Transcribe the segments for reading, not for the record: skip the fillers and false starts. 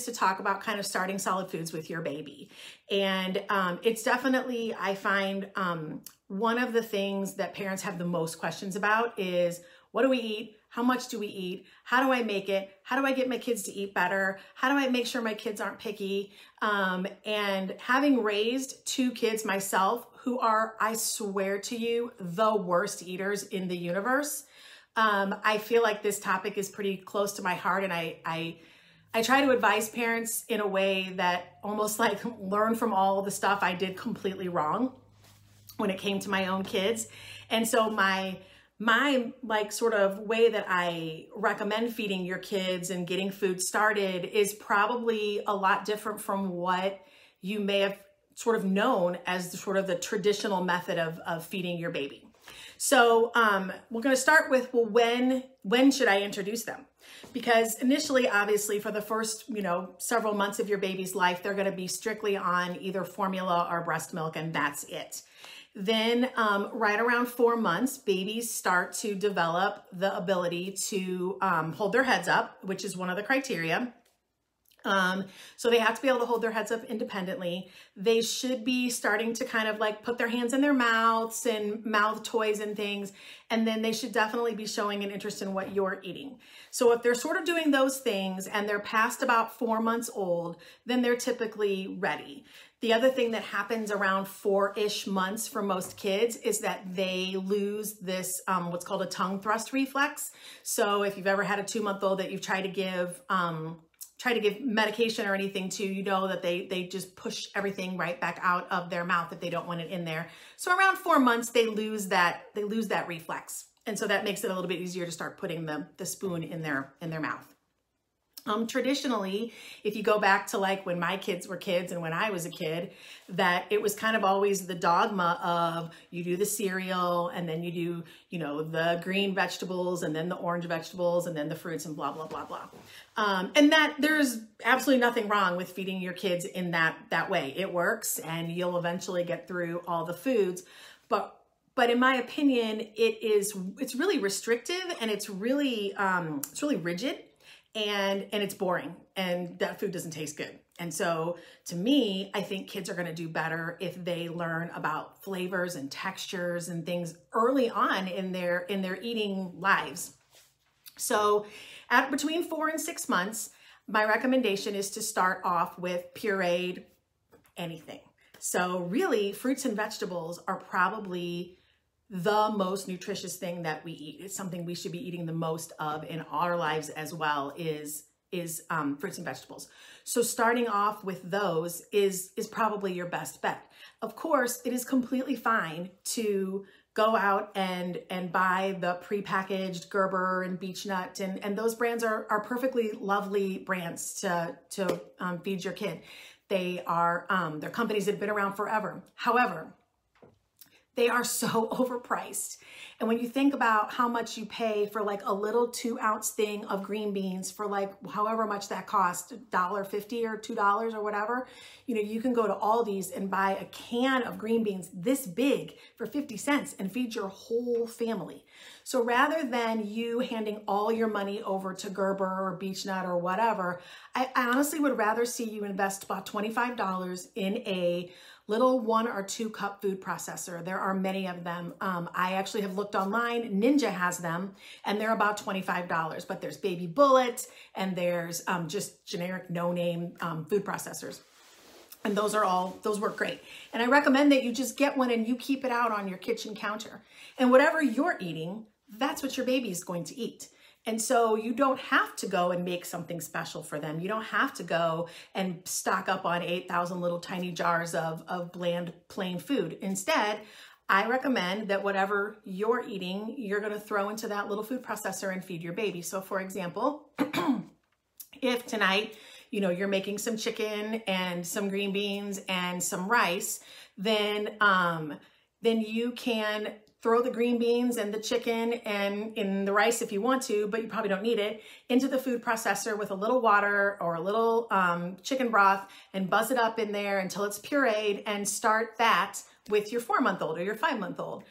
To talk about kind of starting solid foods with your baby. And it's definitely, I find one of the things that parents have the most questions about is, what do we eat? How much do we eat? How do I make it? How do I get my kids to eat better? How do I make sure my kids aren't picky? And having raised 2 kids myself who are, I swear to you, the worst eaters in the universe, I feel like this topic is pretty close to my heart, and I try to advise parents in a way that almost like learn from all the stuff I did completely wrong when it came to my own kids. And so my like sort of way that I recommend feeding your kids and getting food started is probably a lot different from what you may have sort of known as the sort of the traditional method of feeding your baby. So we're going to start with, well, when should I introduce them? Because initially, obviously, for the first, several months of your baby's life, they're going to be strictly on either formula or breast milk, and that's it. Then right around 4 months, babies start to develop the ability to hold their heads up, which is one of the criteria. So they have to be able to hold their heads up independently. They should be starting to kind of like put their hands in their mouths and mouth toys and things. And then they should definitely be showing an interest in what you're eating. So if they're sort of doing those things and they're past about 4 months old, then they're typically ready. The other thing that happens around 4-ish months for most kids is that they lose this, what's called a tongue thrust reflex. So if you've ever had a 2-month-old that you've tried to give medication or anything to, you know that they just push everything right back out of their mouth if they don't want it in there. So around 4 months, they lose that reflex. And so that makes it a little bit easier to start putting the spoon in their mouth. Traditionally, if you go back to like when my kids were kids and when I was a kid, that it was kind of always the dogma of you do the cereal and then you do, the green vegetables and then the orange vegetables and then the fruits and blah, blah, blah, blah. And that there's absolutely nothing wrong with feeding your kids in that way. It works and you'll eventually get through all the foods. But in my opinion, it's really restrictive and it's really rigid. And it's boring and that food doesn't taste good. And so to me, I think kids are going to do better if they learn about flavors and textures and things early on in their eating lives. So at between 4 and 6 months, my recommendation is to start off with pureed anything. So really fruits and vegetables are probably the most nutritious thing that we eat. It's something we should be eating the most of in our lives as well is fruits and vegetables. So starting off with those is probably your best bet. Of course, it is completely fine to go out and buy the prepackaged Gerber and Beechnut and those brands are perfectly lovely brands to feed your kid. They're companies that have been around forever. However, they are so overpriced. And when you think about how much you pay for like a little 2-ounce thing of green beans for like however much that costs, $1.50 or $2 or whatever, you can go to Aldi's and buy a can of green beans this big for 50 cents and feed your whole family. So rather than you handing all your money over to Gerber or Beechnut or whatever, I honestly would rather see you invest about $25 in a little 1 or 2 cup food processor. There are many of them. I actually have looked online. Ninja has them and they're about $25, but there's Baby Bullet and there's just generic no-name food processors. And those work great. And I recommend that you just get one and you keep it out on your kitchen counter. And whatever you're eating, that's what your baby is going to eat. And so you don't have to go and make something special for them. You don't have to go and stock up on 8,000 little tiny jars of bland, plain food. Instead, I recommend that whatever you're eating, you're going to throw into that little food processor and feed your baby. So for example, if tonight you know, you're making some chicken and some green beans and some rice, then you can throw the green beans and the chicken and in the rice if you want to, but you probably don't need it, into the food processor with a little water or a little chicken broth and buzz it up in there until it's pureed, and start that with your 4-month-old or your 5-month-old.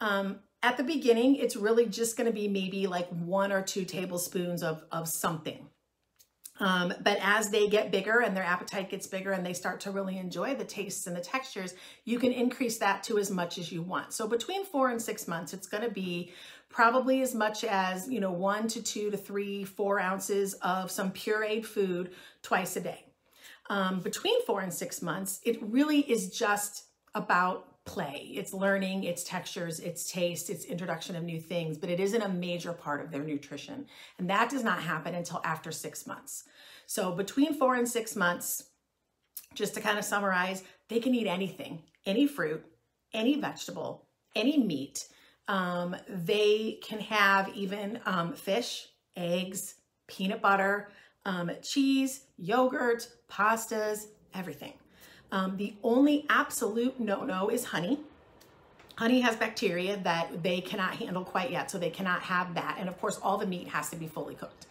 At the beginning, it's really just going to be maybe like 1 or 2 tablespoons of something. But as they get bigger and their appetite gets bigger and they start to really enjoy the tastes and the textures, you can increase that to as much as you want. So between 4 and 6 months, it's going to be probably as much as, you know, 1 to 2 to 3, 4 ounces of some pureed food twice a day. Between 4 and 6 months, it really is just about play. It's learning, it's textures, it's taste, it's introduction of new things, but it isn't a major part of their nutrition. And that does not happen until after 6 months. So between 4 and 6 months, just to kind of summarize, they can eat anything, any fruit, any vegetable, any meat. They can have even fish, eggs, peanut butter, cheese, yogurt, pastas, everything. The only absolute no-no is honey. Honey has bacteria that they cannot handle quite yet, so they cannot have that. And of course, all the meat has to be fully cooked.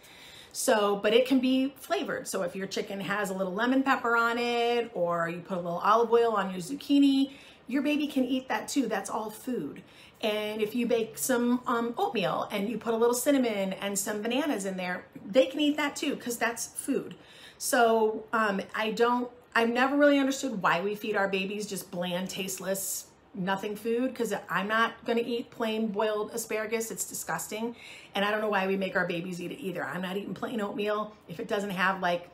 So, but it can be flavored. So if your chicken has a little lemon pepper on it, or you put a little olive oil on your zucchini, your baby can eat that too. That's all food. And if you bake some oatmeal and you put a little cinnamon and some bananas in there, they can eat that too, because that's food. So I've never really understood why we feed our babies just bland, tasteless, nothing food, because I'm not going to eat plain boiled asparagus. It's disgusting. And I don't know why we make our babies eat it either. I'm not eating plain oatmeal. If it doesn't have like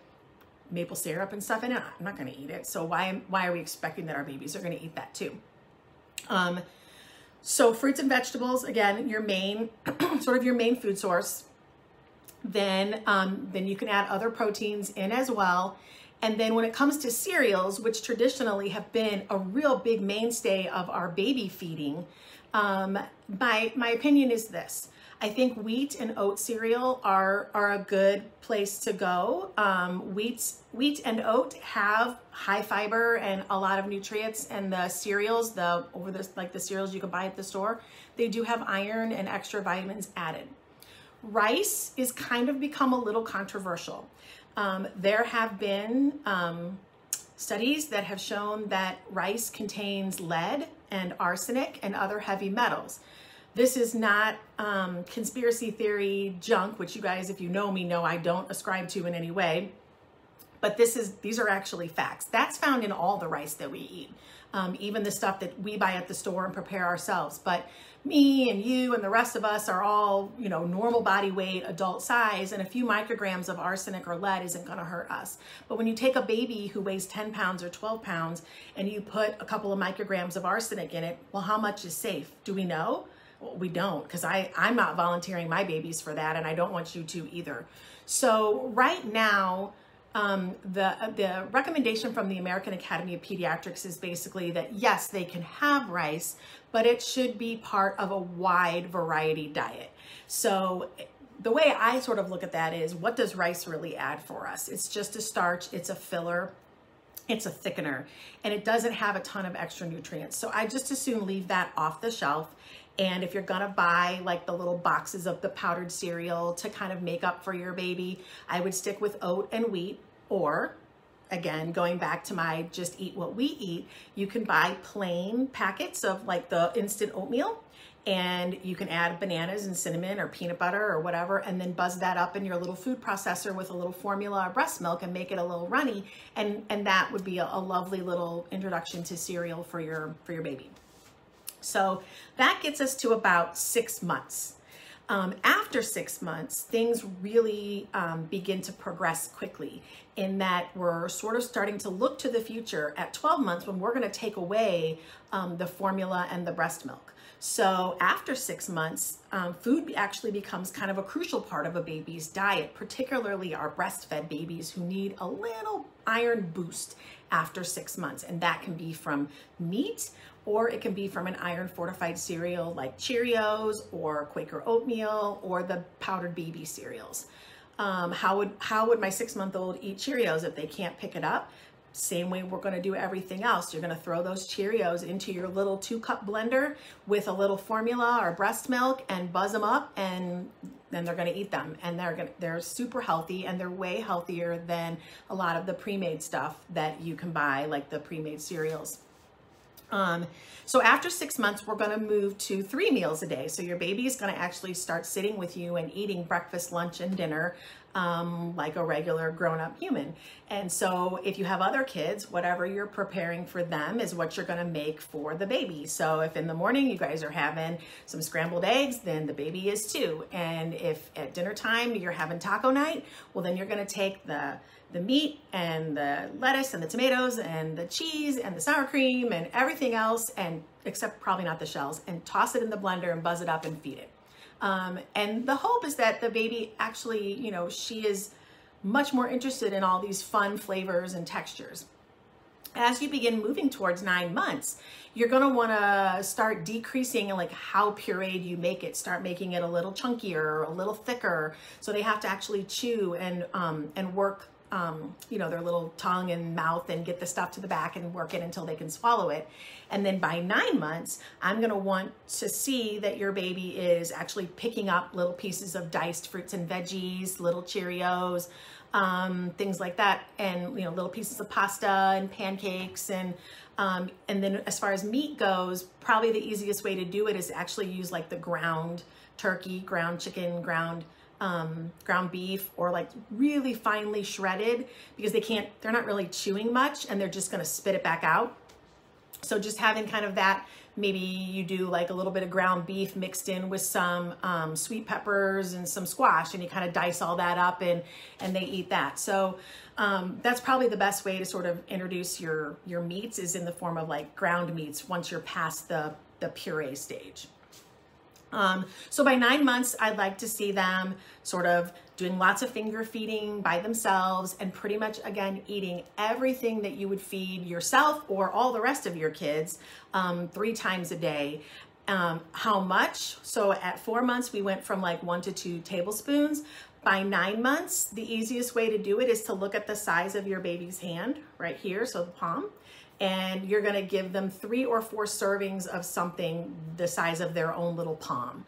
maple syrup and stuff in it, I'm not going to eat it. So why are we expecting that our babies are going to eat that too? So fruits and vegetables, again, your main, sort of your main food source. Then you can add other proteins in as well. And then when it comes to cereals, which traditionally have been a real big mainstay of our baby feeding, my opinion is this. I think wheat and oat cereal are a good place to go. Wheat and oat have high fiber and a lot of nutrients, and the cereals, the cereals you can buy at the store, they do have iron and extra vitamins added. Rice is kind of become a little controversial. There have been studies that have shown that rice contains lead and arsenic and other heavy metals. This is not conspiracy theory junk, which you guys, if you know me, know I don't ascribe to in any way. But these are actually facts. That's found in all the rice that we eat, even the stuff that we buy at the store and prepare ourselves. But me and you and the rest of us are all, you know, normal body weight, adult size, and a few micrograms of arsenic or lead isn't going to hurt us. But when you take a baby who weighs 10 pounds or 12 pounds and you put a couple of micrograms of arsenic in it, well, how much is safe? Do we know? Well, we don't, because I'm not volunteering my babies for that, and I don't want you to either. So right now, the recommendation from the American Academy of Pediatrics is basically that yes, they can have rice, but it should be part of a wide variety diet. So the way I sort of look at that is, what does rice really add for us? It's just a starch, it's a filler, it's a thickener, and it doesn't have a ton of extra nutrients. So I just as soon leave that off the shelf. And if you're gonna buy like the little boxes of the powdered cereal to kind of make up for your baby, I would stick with oat and wheat. Or again, going back to my just eat what we eat, you can buy plain packets of like the instant oatmeal, and you can add bananas and cinnamon or peanut butter or whatever, and then buzz that up in your little food processor with a little formula or breast milk and make it a little runny. And that would be a lovely little introduction to cereal for your baby. So that gets us to about 6 months. After 6 months, things really begin to progress quickly, in that we're sort of starting to look to the future at 12 months when we're going to take away the formula and the breast milk. So after 6 months, food actually becomes kind of a crucial part of a baby's diet, particularly our breastfed babies who need a little iron boost after 6 months. And that can be from meat, or it can be from an iron fortified cereal like Cheerios or Quaker oatmeal or the powdered baby cereals. How would my 6-month-old eat Cheerios if they can't pick it up? Same way we're going to do everything else. You're going to throw those Cheerios into your little 2-cup blender with a little formula or breast milk and buzz them up, and then they're going to eat them. And they're super healthy, and they're way healthier than a lot of the pre-made stuff that you can buy, like the pre-made cereals. So after 6 months, we're going to move to 3 meals a day. So your baby is going to actually start sitting with you and eating breakfast, lunch, and dinner like a regular grown-up human. And so if you have other kids, whatever you're preparing for them is what you're going to make for the baby. So if in the morning you guys are having some scrambled eggs, then the baby is too. And if at dinner time you're having taco night, well, then you're going to take the meat and the lettuce and the tomatoes and the cheese and the sour cream and everything else, and except probably not the shells, and toss it in the blender and buzz it up and feed it. And the hope is that the baby actually, you know, she is much more interested in all these fun flavors and textures. As you begin moving towards 9 months, you're going to want to start decreasing like how pureed you make it. Start making it a little chunkier, a little thicker, so they have to actually chew and work you know, their little tongue and mouth and get the stuff to the back and work it until they can swallow it. And then by 9 months, I'm going to want to see that your baby is actually picking up little pieces of diced fruits and veggies, little Cheerios, things like that, and, you know, little pieces of pasta and pancakes. And then as far as meat goes, probably the easiest way to do it is actually use like the ground turkey, ground chicken, ground beef, or like really finely shredded, because they're not really chewing much and they're just going to spit it back out. So just having kind of that, maybe you do like a little bit of ground beef mixed in with some sweet peppers and some squash, and you kind of dice all that up and they eat that. So that's probably the best way to sort of introduce your meats, is in the form of like ground meats once you're past the puree stage. So by 9 months, I'd like to see them sort of doing lots of finger feeding by themselves, and pretty much, again, eating everything that you would feed yourself or all the rest of your kids 3 times a day. How much? So at 4 months, we went from like 1 to 2 tablespoons. By 9 months, the easiest way to do it is to look at the size of your baby's hand right here, so the palm. And you're going to give them 3 or 4 servings of something the size of their own little palm,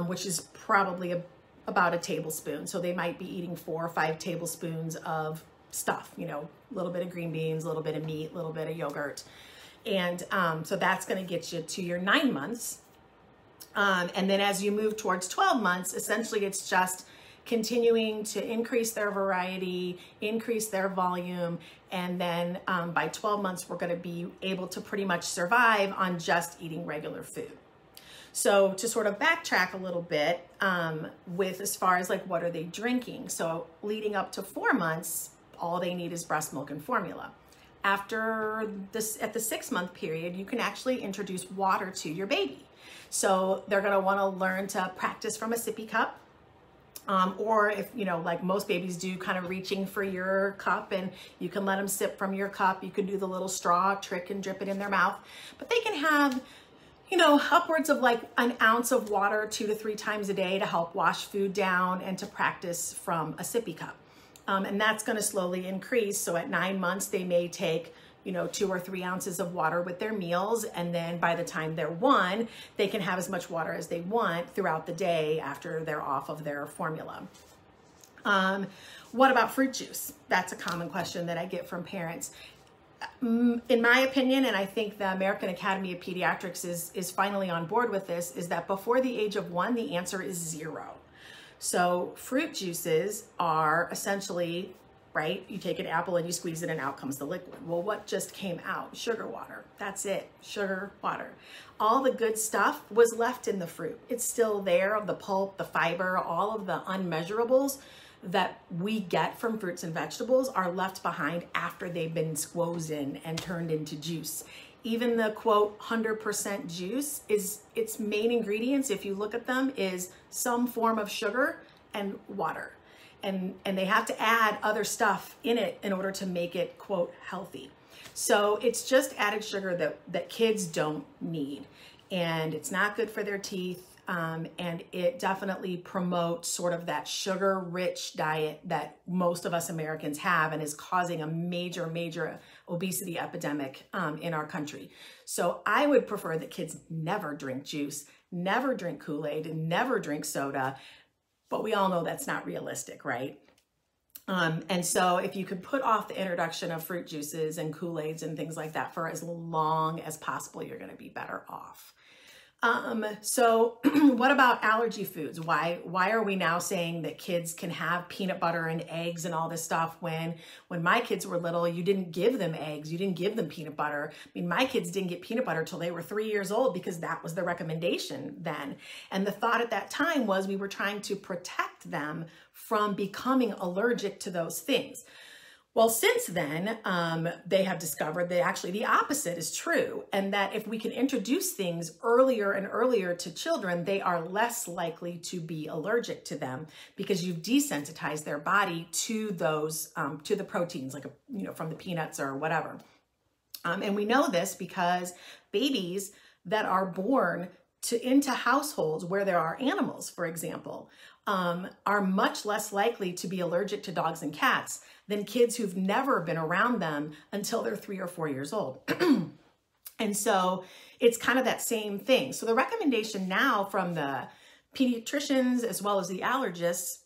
which is probably about a tablespoon. So they might be eating 4 or 5 tablespoons of stuff, you know, a little bit of green beans, a little bit of meat, a little bit of yogurt. And so that's going to get you to your 9 months. And then as you move towards 12 months, essentially it's just continuing to increase their variety, increase their volume, and then by 12 months, we're going to be able to pretty much survive on just eating regular food. So to sort of backtrack a little bit with as far as like what are they drinking? So leading up to 4 months, all they need is breast milk and formula. After this, at the 6-month period, you can actually introduce water to your baby. So they're going to want to learn to practice from a sippy cup. Or if, you know, like most babies do, kind of reaching for your cup, and you can let them sip from your cup. You can do the little straw trick and drip it in their mouth. But they can have, you know, upwards of like an ounce of water 2 to 3 times a day to help wash food down and to practice from a sippy cup. And that's going to slowly increase. So at 9 months, they may take, you know, 2 or 3 ounces of water with their meals. And then by the time they're 1, they can have as much water as they want throughout the day after they're off of their formula. What about fruit juice? That's a common question that I get from parents. In my opinion, and I think the American Academy of Pediatrics is finally on board with this, is that before the age of 1, the answer is 0. So fruit juices are essentially, right? You take an apple and you squeeze it and out comes the liquid. Well, what just came out? Sugar water. That's it. Sugar water. All the good stuff was left in the fruit. It's still there, the pulp, the fiber, all of the unmeasurables that we get from fruits and vegetables are left behind after they've been squozen and turned into juice. Even the quote 100% juice, is its main ingredients, if you look at them, is some form of sugar and water. And they have to add other stuff in it in order to make it, quote, healthy. So it's just added sugar that kids don't need. And it's not good for their teeth. and it definitely promotes sort of that sugar-rich diet that most of us Americans have and is causing a major, major obesity epidemic in our country. So I would prefer that kids never drink juice, never drink Kool-Aid, and never drink soda, but we all know that's not realistic, right? And so if you could put off the introduction of fruit juices and Kool-Aids and things like that for as long as possible, you're going to be better off. So what about allergy foods? Why are we now saying that kids can have peanut butter and eggs and all this stuff when my kids were little, you didn't give them eggs, you didn't give them peanut butter. I mean, my kids didn't get peanut butter till they were 3 years old because that was the recommendation then. And the thought at that time was we were trying to protect them from becoming allergic to those things. Well, since then, they have discovered that actually the opposite is true, and that if we can introduce things earlier and earlier to children, they are less likely to be allergic to them because you've desensitized their body to those, to the proteins, like, from the peanuts or whatever. And we know this because babies that are born into households where there are animals, for example, are much less likely to be allergic to dogs and cats than kids who've never been around them until they're 3 or 4 years old. And so it's kind of that same thing. So the recommendation now from the pediatricians as well as the allergists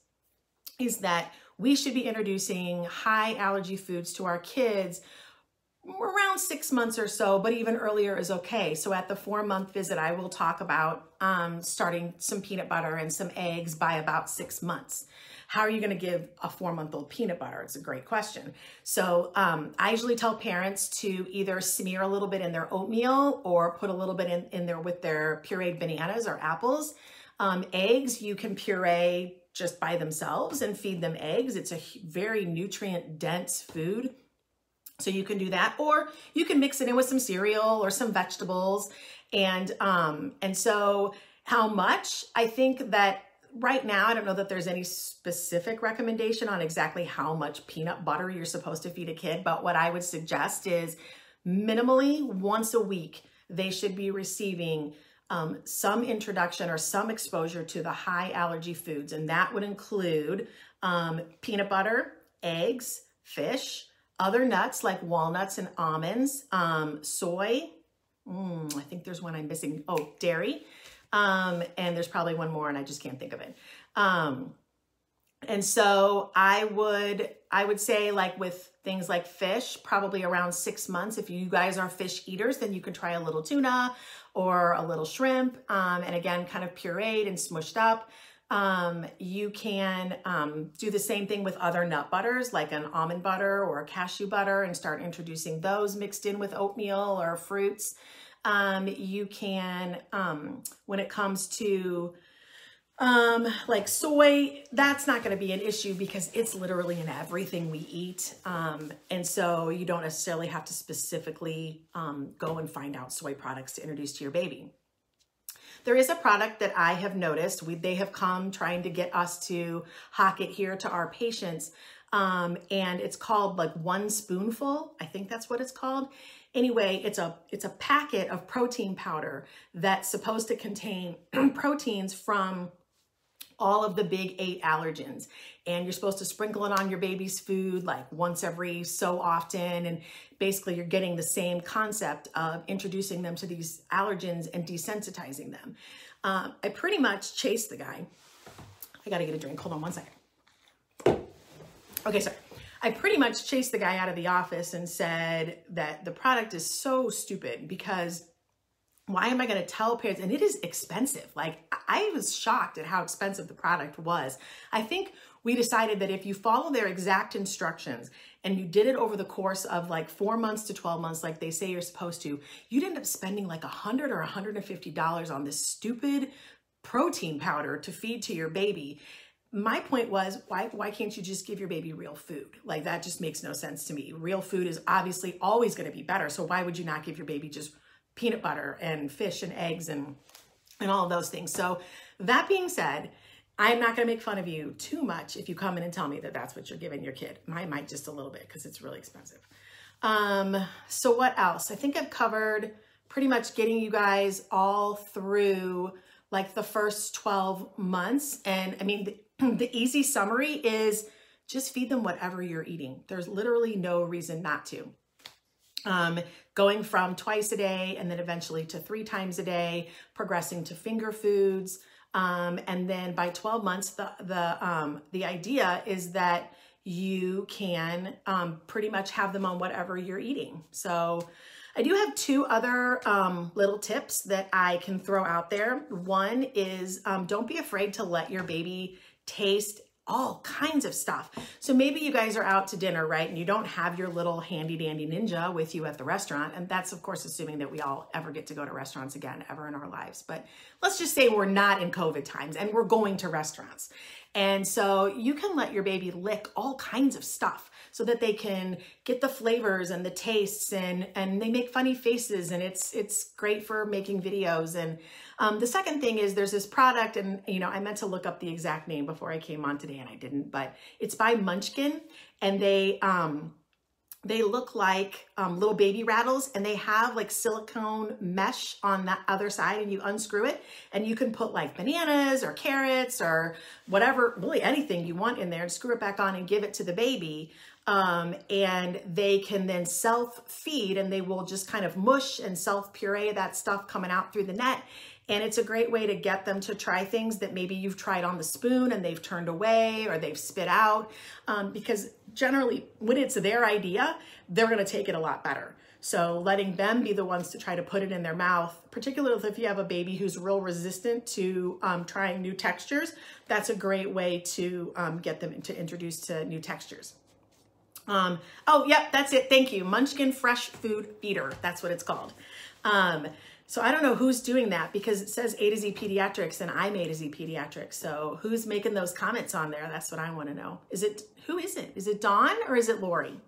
is that we should be introducing high allergy foods to our kids around 6 months or so, but even earlier is okay. So at the 4-month visit, I will talk about starting some peanut butter and some eggs by about 6 months. How are you going to give a 4-month-old peanut butter? It's a great question. So I usually tell parents to either smear a little bit in their oatmeal or put a little bit in there with their pureed bananas or apples. Eggs, you can puree just by themselves and feed them eggs. It's a very nutrient-dense food. So you can do that, or you can mix it in with some cereal or some vegetables. And so how much? I think that right now, I don't know that there's any specific recommendation on exactly how much peanut butter you're supposed to feed a kid, but what I would suggest is minimally once a week, they should be receiving some introduction or some exposure to the high allergy foods. And that would include peanut butter, eggs, fish, other nuts like walnuts and almonds, soy. I think there's one I'm missing. Oh, dairy. And there's probably one more and I just can't think of it. And so I would say, like with things like fish, probably around 6 months. If you guys are fish eaters, then you can try a little tuna or a little shrimp. And again, kind of pureed and smushed up. You can do the same thing with other nut butters, like an almond butter or a cashew butter, and start introducing those mixed in with oatmeal or fruits. You can, when it comes to like soy, that's not going to be an issue because it's literally in everything we eat. And so you don't necessarily have to specifically go and find out soy products to introduce to your baby. There is a product that I have noticed. They have come trying to get us to hawk it here to our patients. And it's called like One Spoonful. I think that's what it's called. Anyway, it's a packet of protein powder that's supposed to contain proteins from all of the big 8 allergens. And you're supposed to sprinkle it on your baby's food like once every so often. And basically you're getting the same concept of introducing them to these allergens and desensitizing them. I pretty much chased the guy. I got to get a drink. Hold on one second. Okay, sorry. I pretty much chased the guy out of the office and said that the product is so stupid because why am I going to tell parents? And it is expensive. Like, I was shocked at how expensive the product was. I think we decided that if you follow their exact instructions and you did it over the course of like 4 months to 12 months, like they say you're supposed to, you'd end up spending like $100 or $150 on this stupid protein powder to feed to your baby. My point was, why can't you just give your baby real food? Like, that just makes no sense to me. Real food is obviously always going to be better. So why would you not give your baby just peanut butter and fish and eggs and all of those things? So that being said, I'm not going to make fun of you too much if you come in and tell me that that's what you're giving your kid. I might just a little bit because it's really expensive. So what else? I think I've covered pretty much getting you guys all through like the first 12 months. And I mean, the easy summary is just feed them whatever you're eating. There's literally no reason not to. Going from twice a day and then eventually to 3 times a day, progressing to finger foods. And then by 12 months, the idea is that you can pretty much have them on whatever you're eating. So I do have 2 other little tips that I can throw out there. One is don't be afraid to let your baby taste all kinds of stuff. So maybe you guys are out to dinner, right? And you don't have your little handy dandy ninja with you at the restaurant. And that's of course assuming that we all ever get to go to restaurants again ever in our lives. But let's just say we're not in COVID times and we're going to restaurants. And so you can let your baby lick all kinds of stuff so that they can get the flavors and the tastes, and they make funny faces, and it's great for making videos. And the second thing is there's this product, and you know, I meant to look up the exact name before I came on today and I didn't, but it's by Munchkin, and they look like little baby rattles, and they have like silicone mesh on the other side, and you unscrew it and you can put like bananas or carrots or whatever, really anything you want in there, and screw it back on and give it to the baby. And they can then self-feed, and they will just kind of mush and self-puree that stuff coming out through the net. And it's a great way to get them to try things that maybe you've tried on the spoon and they've turned away or they've spit out, because generally when it's their idea, they're going to take it a lot better. So letting them be the ones to try to put it in their mouth, particularly if you have a baby who's real resistant to trying new textures, that's a great way to get them to introduce to new textures. Oh, yep, that's it. Thank you. Munchkin Fresh Food Feeder. That's what it's called. So I don't know who's doing that, because it says A to Z Pediatrics and I'm A to Z Pediatrics. So who's making those comments on there? That's what I want to know. Who is it? Is it Dawn or is it Lori?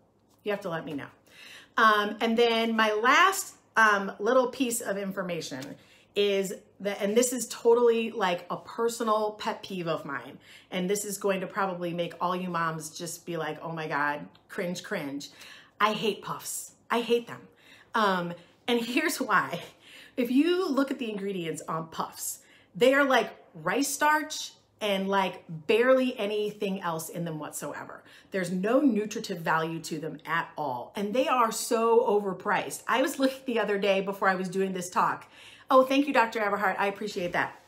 You have to let me know. And then my last little piece of information is that, and this is totally like a personal pet peeve of mine, and this is going to probably make all you moms just be like, oh my God, cringe, cringe. I hate puffs. I hate them. And here's why. If you look at the ingredients on puffs, they are like rice starch and like barely anything else in them whatsoever. There's no nutritive value to them at all. And they are so overpriced. I was looking the other day before I was doing this talk. Oh, thank you, Dr. Everhart. I appreciate that.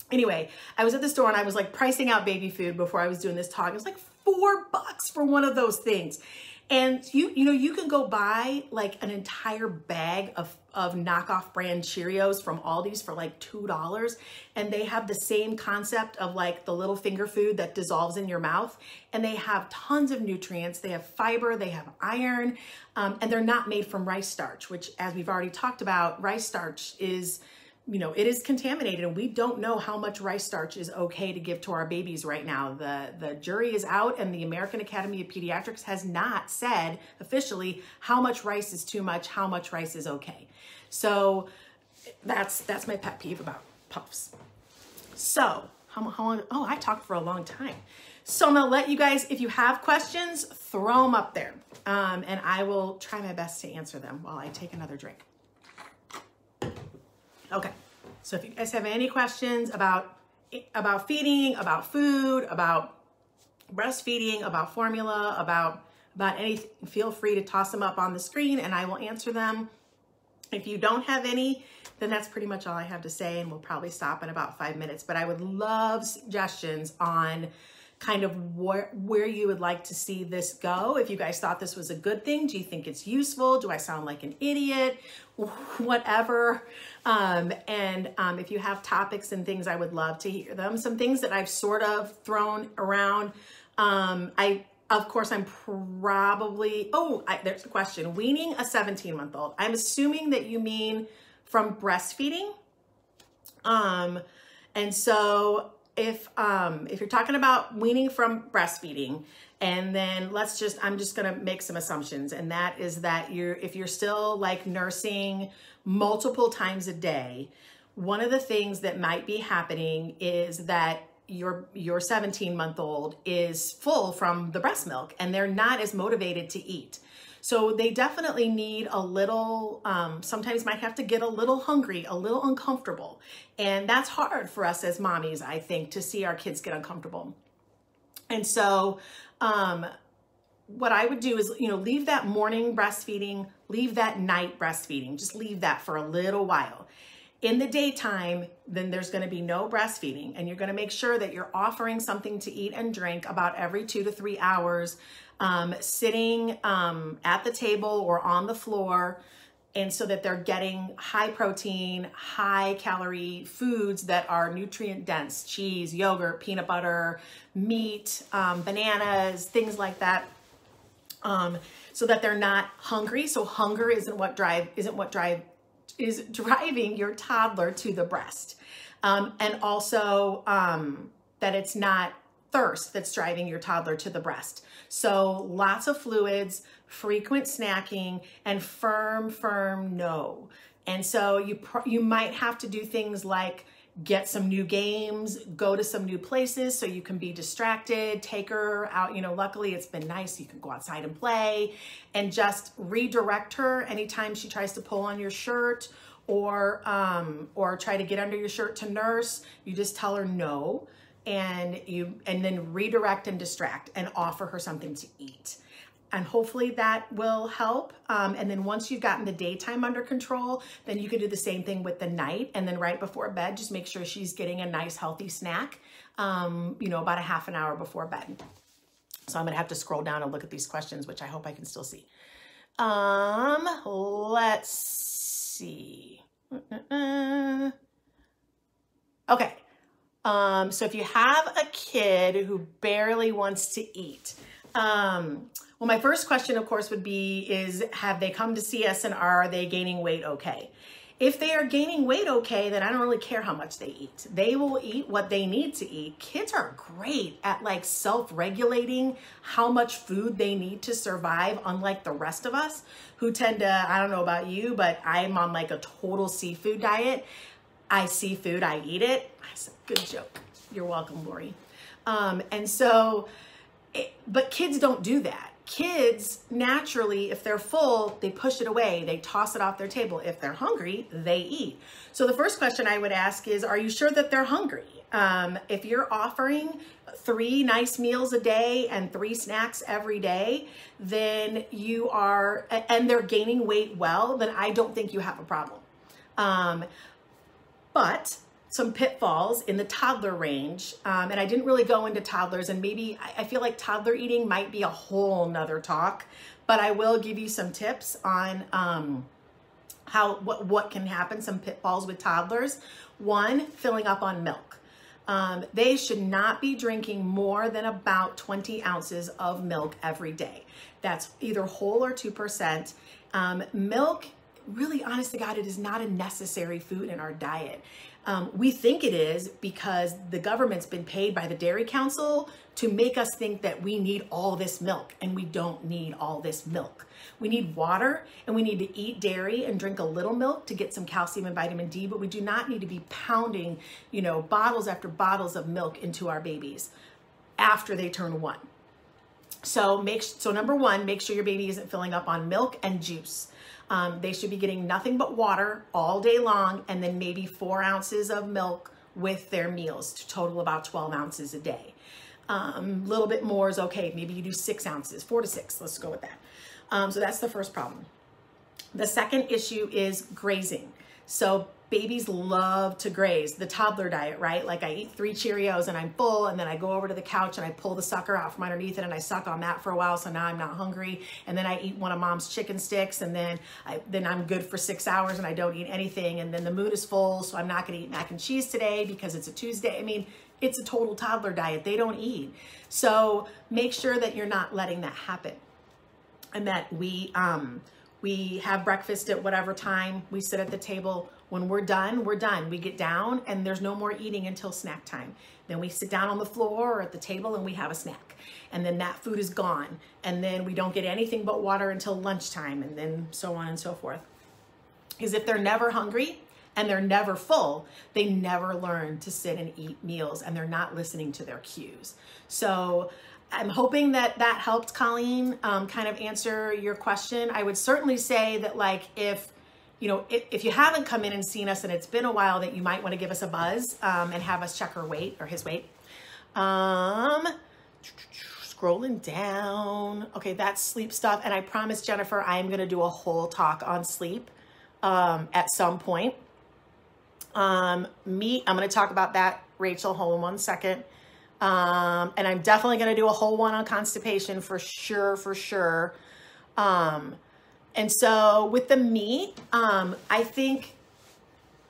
Anyway, I was at the store and I was like pricing out baby food before I was doing this talk. It was like $4 for one of those things. And you know, you can go buy like an entire bag of knockoff brand Cheerios from Aldi's for like $2. And they have the same concept of like the little finger food that dissolves in your mouth. And they have tons of nutrients. They have fiber, they have iron, and they're not made from rice starch, which, as we've already talked about, rice starch is, you know, it is contaminated, and we don't know how much rice starch is okay to give to our babies right now. The jury is out, and the American Academy of Pediatrics has not said officially how much rice is too much, how much rice is okay. So that's my pet peeve about puffs. So how long? Oh, I talked for a long time. So I'm gonna let you guys, if you have questions, throw them up there, and I will try my best to answer them while I take another drink. Okay, so if you guys have any questions about feeding, about food, about breastfeeding, about formula, about anything, feel free to toss them up on the screen and I will answer them. If you don't have any, then that's pretty much all I have to say, and we'll probably stop in about 5 minutes. But I would love suggestions on kind of where you would like to see this go. If you guys thought this was a good thing, do you think it's useful? Do I sound like an idiot? Whatever. If you have topics and things, I would love to hear them. Some things that I've sort of thrown around. Of course, I'm probably, there's a question. Weaning a 17-month-old. I'm assuming that you mean from breastfeeding. And so if you're talking about weaning from breastfeeding, and then I'm just going to make some assumptions. And that is that if you're still like nursing multiple times a day, one of the things that might be happening is that your 17-month-old is full from the breast milk and they're not as motivated to eat. So they definitely need a little, sometimes might have to get a little hungry, a little uncomfortable. And that's hard for us as mommies, I think, to see our kids get uncomfortable. And so what I would do is, leave that morning breastfeeding, leave that night breastfeeding, just leave that for a little while. In the daytime, then there's going to be no breastfeeding, and you're going to make sure that you're offering something to eat and drink about every 2 to 3 hours, sitting at the table or on the floor, and so that they're getting high protein, high calorie foods that are nutrient dense: cheese, yogurt, peanut butter, meat, bananas, things like that, so that they're not hungry. So hunger isn't what is driving your toddler to the breast. And also that it's not thirst that's driving your toddler to the breast. So lots of fluids, frequent snacking, and firm no. And so you might have to do things like get some new games, go to some new places so you can be distracted, take her out. Luckily it's been nice. You can go outside and play, and just redirect her anytime she tries to pull on your shirt or try to get under your shirt to nurse. You just tell her no, and then redirect and distract and offer her something to eat. And hopefully that will help. And then once you've gotten the daytime under control, then you can do the same thing with the night. And then right before bed, just make sure she's getting a nice healthy snack, about a half an hour before bed. So I'm gonna have to scroll down and look at these questions, which I hope I can still see. Let's see. Okay. So if you have a kid who barely wants to eat, well, my first question, of course, would be, have they come to see us and are they gaining weight okay? If they are gaining weight okay, then I don't really care how much they eat. They will eat what they need to eat. Kids are great at self-regulating how much food they need to survive, unlike the rest of us who tend to, I don't know about you, but I'm on a total seafood diet. I see food, I eat it. That's a good joke. You're welcome, Lori. But kids don't do that. Kids, naturally, if they're full, they push it away. They toss it off their table. If they're hungry, they eat. So the first question I would ask is, are you sure that they're hungry? If you're offering 3 nice meals a day and 3 snacks every day, then you are, and they're gaining weight well, then I don't think you have a problem. But some pitfalls in the toddler range, and I didn't really go into toddlers, and maybe I feel like toddler eating might be a whole nother talk, but I will give you some tips on what can happen, some pitfalls with toddlers. One, filling up on milk. They should not be drinking more than about 20 ounces of milk every day. That's either whole or 2%. Milk, really, honest to God, it is not a necessary food in our diet. We think it is because the government's been paid by the Dairy Council to make us think that we need all this milk, and we don't need all this milk. We need water, and we need to eat dairy and drink a little milk to get some calcium and vitamin D, but we do not need to be pounding, bottles after bottles of milk into our babies after they turn 1. So number 1, make sure your baby isn't filling up on milk and juice. They should be getting nothing but water all day long, and then maybe 4 ounces of milk with their meals to total about 12 ounces a day. A little bit more is okay. Maybe you do 6 ounces, 4 to 6. Let's go with that. So that's the first problem. The second issue is grazing. So babies love to graze, the toddler diet, right? Like I eat 3 Cheerios and I'm full, and then I go over to the couch and I pull the sucker out from underneath it and I suck on that for a while, so now I'm not hungry. And then I eat one of mom's chicken sticks, and then I'm good for 6 hours and I don't eat anything. And then the mood is full, so I'm not gonna eat mac and cheese today because it's a Tuesday. I mean, it's a total toddler diet. They don't eat. So make sure that you're not letting that happen, and that we have breakfast at whatever time, we sit at the table. When we're done, we're done. We get down and there's no more eating until snack time. Then we sit down on the floor or at the table and we have a snack. And then that food is gone. And then we don't get anything but water until lunchtime, and then so on and so forth. Because if they're never hungry and they're never full, they never learn to sit and eat meals, and they're not listening to their cues. So I'm hoping that that helped, Colleen, kind of answer your question. I would certainly say that, like, if you haven't come in and seen us and it's been a while, that you might want to give us a buzz and have us check her weight or his weight. Scrolling down. Okay, that's sleep stuff. And I promise, Jennifer, I am going to do a whole talk on sleep at some point. Meat, I'm going to talk about that, Rachel. Hold on one second. And I'm definitely going to do a whole one on constipation for sure. And so with the meat, I think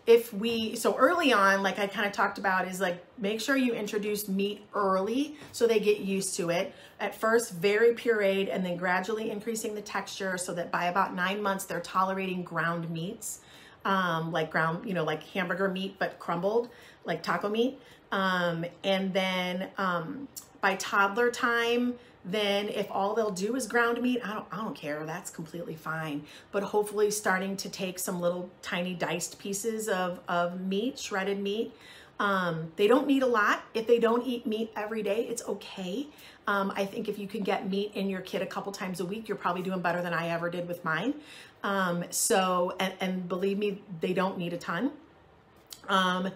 so early on, like I kind of talked about, is like, make sure you introduce meat early so they get used to it. At first, very pureed, and then gradually increasing the texture so that by about 9 months, they're tolerating ground meats, like ground, like hamburger meat, but crumbled, like taco meat. And then by toddler time, then if all they'll do is ground meat, I don't care. That's completely fine. But hopefully starting to take some little tiny diced pieces of meat, shredded meat. They don't need a lot. If they don't eat meat every day, it's okay. I think if you can get meat in your kid a couple times a week, you're probably doing better than I ever did with mine. And believe me, they don't need a ton. And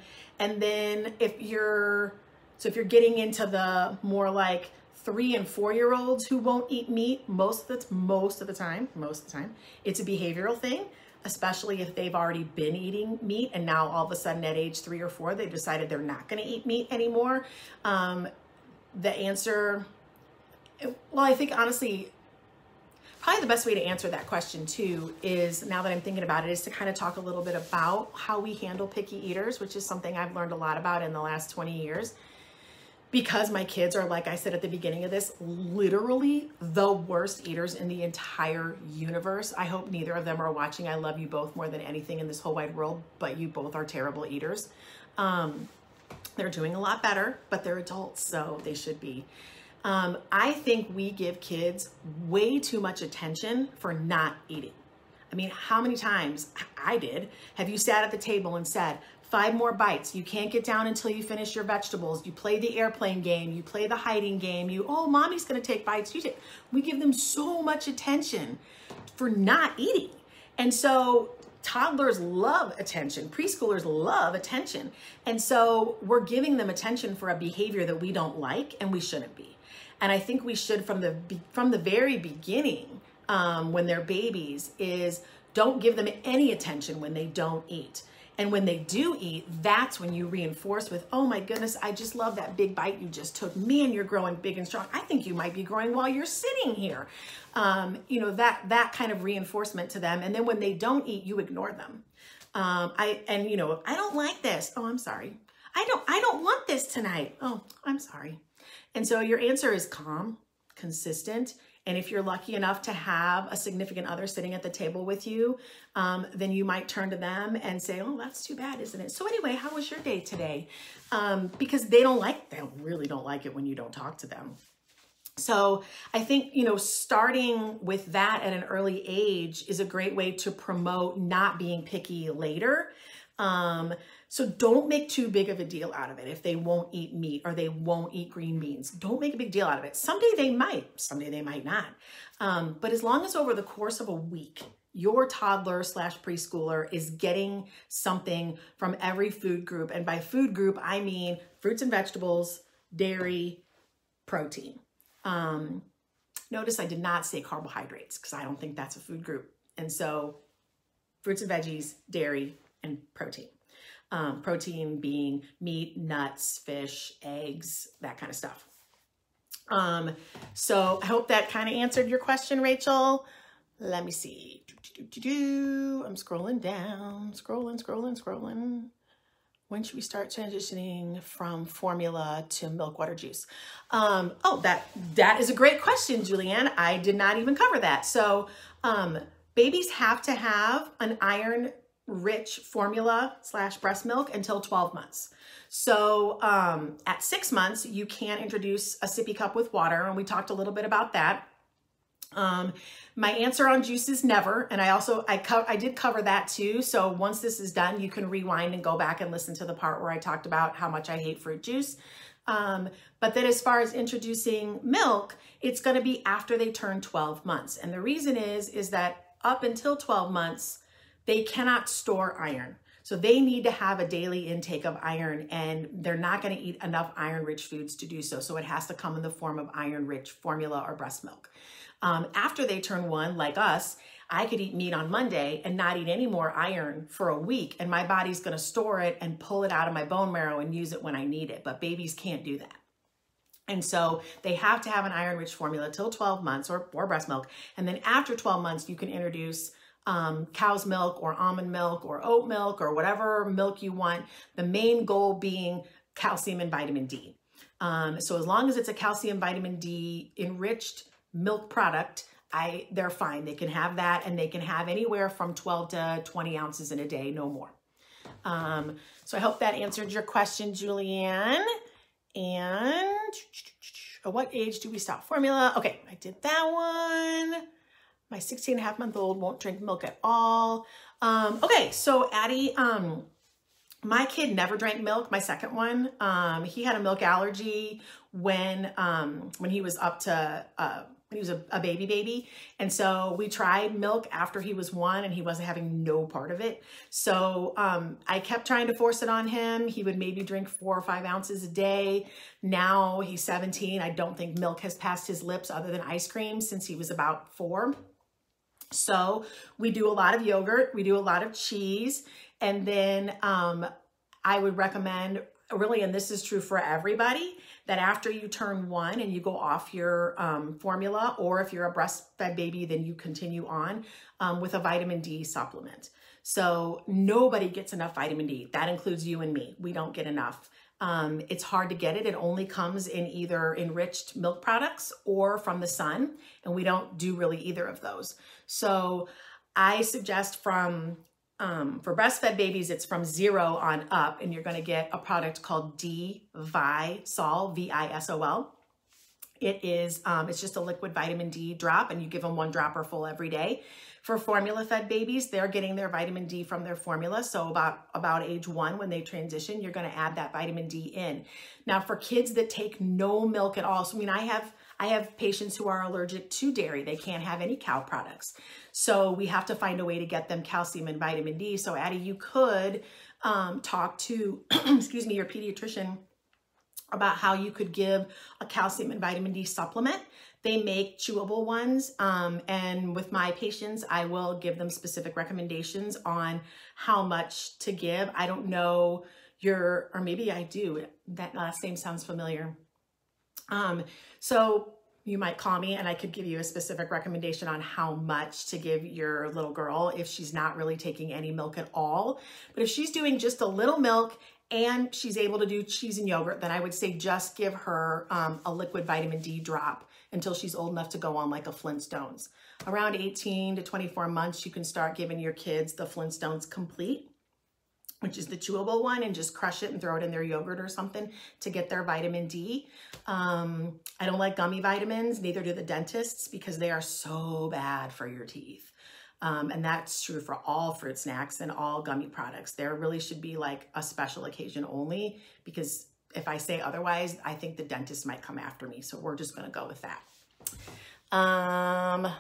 then if you're getting into the more like 3 and 4 year olds who won't eat meat, most of the time, it's a behavioral thing, especially if they've already been eating meat and now all of a sudden at age 3 or 4, they've decided they're not going to eat meat anymore. The answer, well, I think honestly, probably the best way to answer that question too is, now that I'm thinking about it, is to kind of talk a little bit about how we handle picky eaters, which is something I've learned a lot about in the last 20 years. Because my kids are, like I said at the beginning of this, literally the worst eaters in the entire universe. I hope neither of them are watching. I love you both more than anything in this whole wide world, but you both are terrible eaters. They're doing a lot better, but they're adults, so they should be. I think we give kids way too much attention for not eating. I mean, how many times, I did, have you sat at the table and said, 5 more bites, you can't get down until you finish your vegetables, you play the airplane game, you play the hiding game, oh, mommy's gonna take bites, we give them so much attention for not eating. And so toddlers love attention, preschoolers love attention. And so we're giving them attention for a behavior that we don't like and we shouldn't be. And I think we should, from the very beginning, when they're babies, is don't give them any attention when they don't eat. And when they do eat, that's when you reinforce with, oh my goodness, I just love that big bite you just took. Man, you're growing big and strong. I think you might be growing while you're sitting here. That kind of reinforcement to them. And then when they don't eat, you ignore them. I don't like this. Oh, I'm sorry. I don't want this tonight. Oh, I'm sorry. And so your answer is calm, consistent. And if you're lucky enough to have a significant other sitting at the table with you, then you might turn to them and say, oh, that's too bad, isn't it? So anyway, how was your day today? Because they really don't like it when you don't talk to them. So I think, starting with that at an early age is a great way to promote not being picky later. So don't make too big of a deal out of it. If they won't eat meat or they won't eat green beans, don't make a big deal out of it. Someday they might, someday they might not. But as long as over the course of a week, your toddler / preschooler is getting something from every food group. And by food group, I mean fruits and vegetables, dairy, protein. Notice I did not say carbohydrates because I don't think that's a food group. And so fruits and veggies, dairy, and protein. Protein being meat, nuts, fish, eggs, that kind of stuff. So I hope that kind of answered your question, Rachel. Let me see. I'm scrolling down, scrolling. When should we start transitioning from formula to milk, water, juice? That is a great question, Julianne. I did not even cover that. So babies have to have an iron-rich formula / breast milk until 12 months. So at 6 months, you can introduce a sippy cup with water, and we talked a little bit about that. My answer on juice is never, and I did cover that too. So once this is done, you can rewind and go back and listen to the part where I talked about how much I hate fruit juice. But then as far as introducing milk, it's going to be after they turn 12 months. And the reason is that up until 12 months, they cannot store iron. So they need to have a daily intake of iron, and they're not going to eat enough iron-rich foods to do so. So it has to come in the form of iron-rich formula or breast milk. After they turn 1, like us, I could eat meat on Monday and not eat any more iron for a week, and my body's going to store it and pull it out of my bone marrow and use it when I need it. But babies can't do that. And so they have to have an iron-rich formula till 12 months or breast milk. And then after 12 months, you can introduce cow's milk or almond milk or oat milk or whatever milk you want. The main goal being calcium and vitamin D. So as long as it's a calcium, vitamin D enriched milk product, they're fine. They can have that, and they can have anywhere from 12 to 20 ounces in a day, no more. So I hope that answered your question, Julianne. And at what age do we stop formula? Okay, I did that one. My 16.5-month-old won't drink milk at all. Okay, so Addie, my kid never drank milk, my second one. He had a milk allergy when he was up to, when he was a baby. And so we tried milk after he was 1, and he wasn't having no part of it. So I kept trying to force it on him. He would maybe drink 4 or 5 ounces a day. Now he's 17. I don't think milk has passed his lips other than ice cream since he was about 4. So we do a lot of yogurt, we do a lot of cheese, and then I would recommend, really, and this is true for everybody, that after you turn 1 and you go off your formula, or if you're a breastfed baby, then you continue on with a vitamin D supplement. So nobody gets enough vitamin D. That includes you and me. We don't get enough. It's hard to get it. It only comes in either enriched milk products or from the sun, and we don't do really either of those. So I suggest for breastfed babies, it's from 0 on up, and you're going to get a product called D-Visol, V-I-S-O-L. It is, it's just a liquid vitamin D drop, and you give them 1 dropper full every day. For formula-fed babies, they're getting their vitamin D from their formula. So about age 1, when they transition, you're going to add that vitamin D in. Now, for kids that take no milk at all, so I mean, I have patients who are allergic to dairy. They can't have any cow products. So we have to find a way to get them calcium and vitamin D. So Addie, you could talk to, excuse me, your pediatrician about how you could give a calcium and vitamin D supplement. They make chewable ones, and with my patients, I will give them specific recommendations on how much to give. I don't know or maybe I do. That last name sounds familiar. So you might call me and I could give you a specific recommendation on how much to give your little girl if she's not really taking any milk at all. But if she's doing just a little milk and she's able to do cheese and yogurt, then I would say just give her a liquid vitamin D drop until she's old enough to go on like a Flintstones. Around 18 to 24 months, you can start giving your kids the Flintstones Complete, which is the chewable one, and just crush it and throw it in their yogurt or something to get their vitamin D. I don't like gummy vitamins, neither do the dentists, because they are so bad for your teeth. And that's true for all fruit snacks and all gummy products. There really should be like a special occasion only, because if I say otherwise, I think the dentist might come after me. So we're just gonna go with that.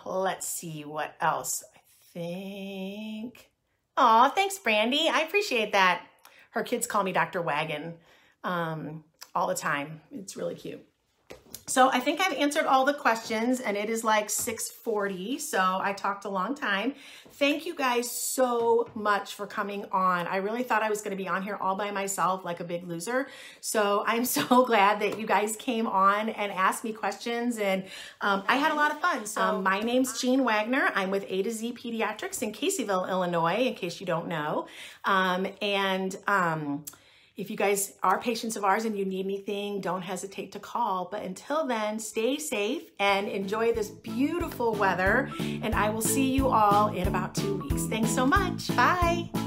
Let's see what else. I think, oh, thanks, Brandy. I appreciate that. Her kids call me Dr. Wagon all the time. It's really cute. So I think I've answered all the questions, and it is like 6:40, so I talked a long time. Thank you guys so much for coming on. I really thought I was going to be on here all by myself like a big loser. So I'm so glad that you guys came on and asked me questions, and I had a lot of fun. So my name's Jean Wagner. I'm with A to Z Pediatrics in Caseyville, Illinois, in case you don't know. If you guys are patients of ours and you need anything, don't hesitate to call. But until then, stay safe and enjoy this beautiful weather. And I will see you all in about 2 weeks. Thanks so much. Bye.